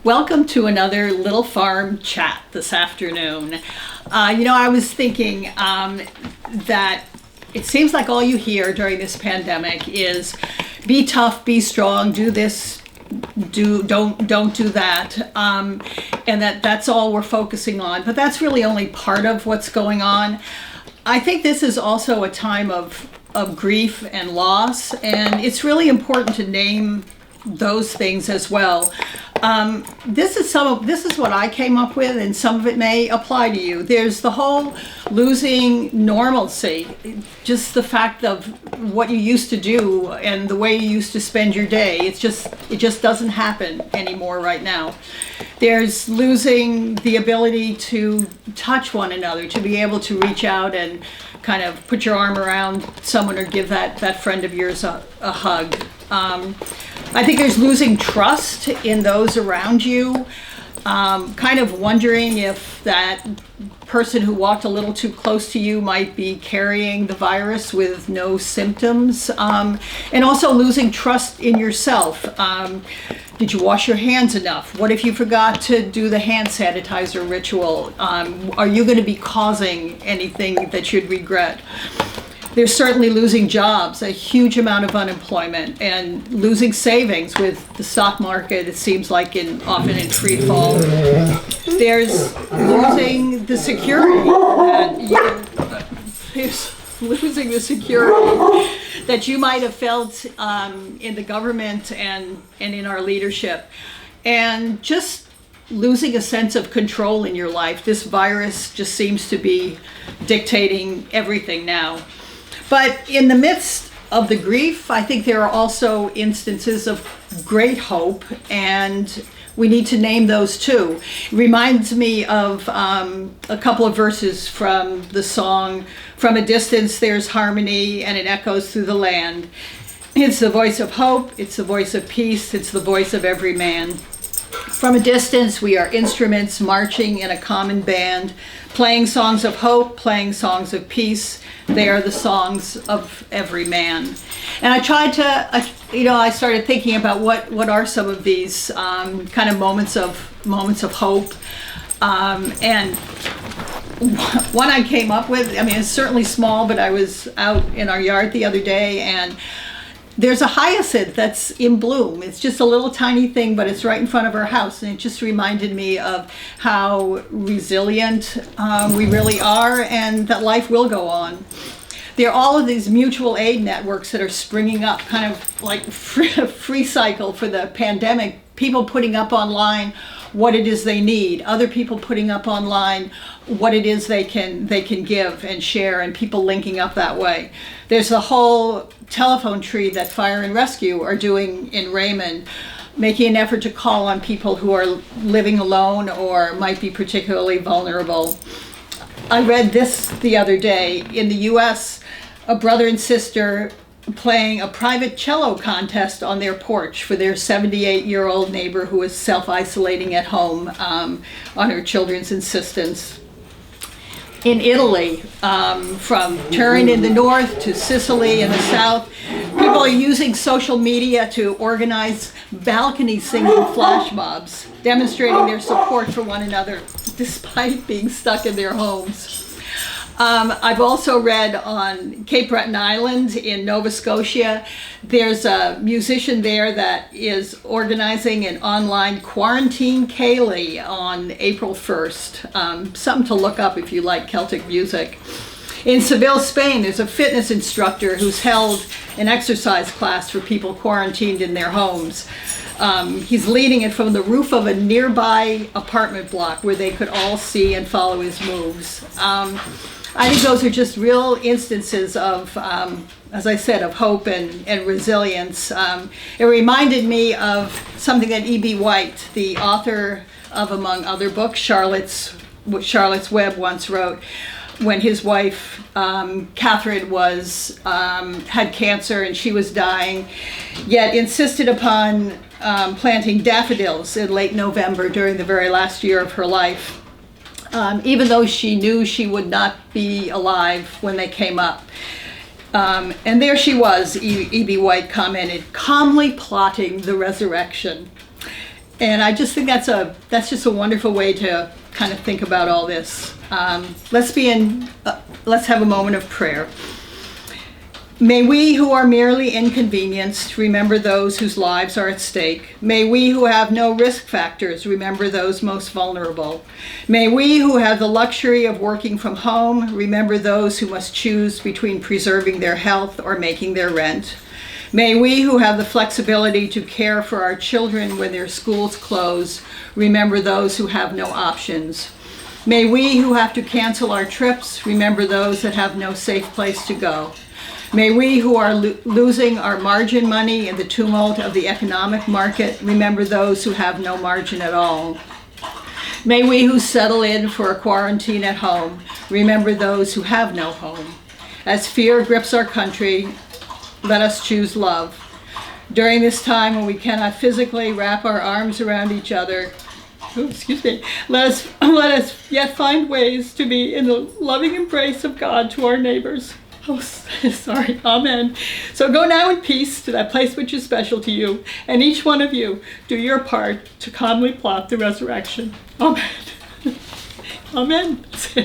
Welcome to another Little Farm chat this afternoon. I was thinking that it seems like all you hear during this pandemic is be tough, be strong, do this, don't do that, and that's all we're focusing on. But that's really only part of what's going on. I think this is also a time of grief and loss, and it's really important to name those things as well. This is what I came up with, and some of it may apply to you. There's the whole losing normalcy, just the fact of what you used to do and the way you used to spend your day. It just doesn't happen anymore right now. There's losing the ability to touch one another, to be able to reach out and kind of put your arm around someone or give that friend of yours a hug. I think there's losing trust in those around you, kind of wondering if that person who walked a little too close to you might be carrying the virus with no symptoms, and also losing trust in yourself. Did you wash your hands enough? What if you forgot to do the hand sanitizer ritual? Are you going to be causing anything that you'd regret? They're certainly losing jobs, a huge amount of unemployment, and losing savings with the stock market, it seems like often in free fall. There's losing the security that you might have felt in the government and in our leadership. And just losing a sense of control in your life. This virus just seems to be dictating everything now. But in the midst of the grief, I think there are also instances of great hope, and we need to name those too. It reminds me of a couple of verses from the song, "From a distance there's harmony and it echoes through the land. It's the voice of hope, it's the voice of peace, it's the voice of every man. From a distance we are instruments marching in a common band, playing songs of hope, playing songs of peace. They are the songs of every man." And I tried to, I started thinking about what are some of these kind of moments of hope. And one I came up with, it's certainly small, but I was out in our yard the other day, and there's a hyacinth that's in bloom. It's just a little tiny thing, but it's right in front of our house. And it just reminded me of how resilient we really are, and that life will go on. There are all of these mutual aid networks that are springing up, kind of like free cycle for the pandemic. People putting up online what it is they need, other people putting up online what it is they can give and share, and people linking up that way. There's the whole telephone tree that Fire and Rescue are doing in Raymond, making an effort to call on people who are living alone or might be particularly vulnerable. I read this the other day. In the US, a brother and sister playing a private cello contest on their porch for their 78-year-old neighbor who is self-isolating at home on her children's insistence. In Italy, from Turin in the north to Sicily in the south, people are using social media to organize balcony singing flash mobs, demonstrating their support for one another despite being stuck in their homes. I've also read on Cape Breton Island in Nova Scotia, there's a musician there that is organizing an online quarantine ceilidh on April 1st. Something to look up if you like Celtic music. In Seville, Spain, there's a fitness instructor who's held an exercise class for people quarantined in their homes. He's leading it from the roof of a nearby apartment block where they could all see and follow his moves. I think those are just real instances of, as I said, of hope and resilience. It reminded me of something that E.B. White, the author of, among other books, Charlotte's Web, once wrote, when his wife, Catherine, had cancer and she was dying, yet insisted upon planting daffodils in late November during the very last year of her life. Even though she knew she would not be alive when they came up. And there she was, E.B. White commented, calmly plotting the resurrection. And I just think that's just a wonderful way to kind of think about all this. Let's have a moment of prayer. May we who are merely inconvenienced remember those whose lives are at stake. May we who have no risk factors remember those most vulnerable. May we who have the luxury of working from home remember those who must choose between preserving their health or making their rent. May we who have the flexibility to care for our children when their schools close remember those who have no options. May we who have to cancel our trips remember those that have no safe place to go. May we who are losing our margin money in the tumult of the economic market remember those who have no margin at all. May we who settle in for a quarantine at home remember those who have no home. As fear grips our country, let us choose love. During this time when we cannot physically wrap our arms around each other, let us yet find ways to be in the loving embrace of God to our neighbors. Oh, sorry. Amen. So go now in peace to that place which is special to you, and each one of you do your part to calmly plot the resurrection. Amen. Amen.